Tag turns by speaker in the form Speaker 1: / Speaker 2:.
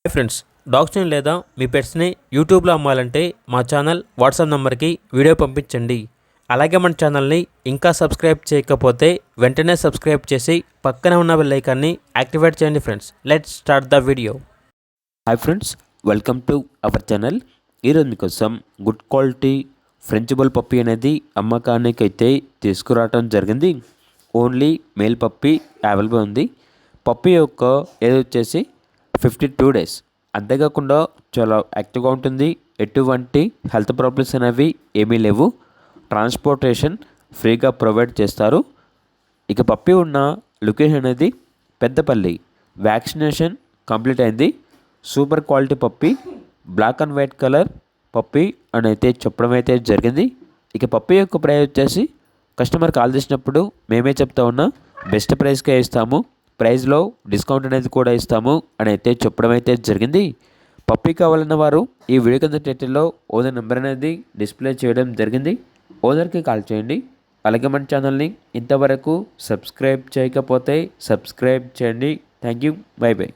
Speaker 1: Hi friends, డాగ్స్ని లేదా మీ పెట్స్ని యూట్యూబ్లో అమ్మాలంటే మా ఛానల్ వాట్సాప్ నెంబర్కి వీడియో పంపించండి. అలాగే మన ఛానల్ని ఇంకా సబ్స్క్రైబ్ చేయకపోతే వెంటనే సబ్స్క్రైబ్ చేసి పక్కనే ఉన్న బెల్ ఐకాన్ని యాక్టివేట్ చేయండి. Friends, let's start the video.
Speaker 2: Hi friends, welcome to our channel. ఈరోజు మీకోసం good quality French bull puppy అనేది అమ్మకానికి అయితే తీసుకురావడం జరిగింది. ఓన్లీ మేల్ పప్పీ అవైలబుల్ ఉంది. పప్పీ యొక్క ఏజ్ వచ్చేసి 52 డేస్. అంతేకాకుండా చాలా యాక్టివ్గా ఉంటుంది. ఎటువంటి హెల్త్ ప్రాబ్లమ్స్ అనేవి ఏమీ లేవు. ట్రాన్స్పోర్టేషన్ ఫ్రీగా ప్రొవైడ్ చేస్తారు. ఇక పప్పీ ఉన్న లొకేషన్ అనేది పెద్దపల్లి. వ్యాక్సినేషన్ కంప్లీట్ అయింది. Super quality puppy, black and white colour puppy అని అయితే చెప్పడం అయితే జరిగింది. ఇక పప్పీ యొక్క ప్రైస్ వచ్చేసి కస్టమర్ కాల్ చేసినప్పుడు మేమే చెప్తా ఉన్నా బెస్ట్ ప్రైస్కే ఇస్తాము, ప్రైస్లో డిస్కౌంట్ అనేది కూడా ఇస్తాము అని అయితే చెప్పడం అయితే జరిగింది. పప్పీ కావాలన్న వారు ఈ వీడియో కింద టైటిల్లో ఓనర్ నెంబర్ అనేది డిస్ప్లే చేయడం జరిగింది. ఓనర్కి కాల్ చేయండి. అలాగే మన ఛానల్ని ఇంతవరకు సబ్స్క్రైబ్ చేయకపోతే సబ్స్క్రైబ్ చేయండి. Thank you, by by.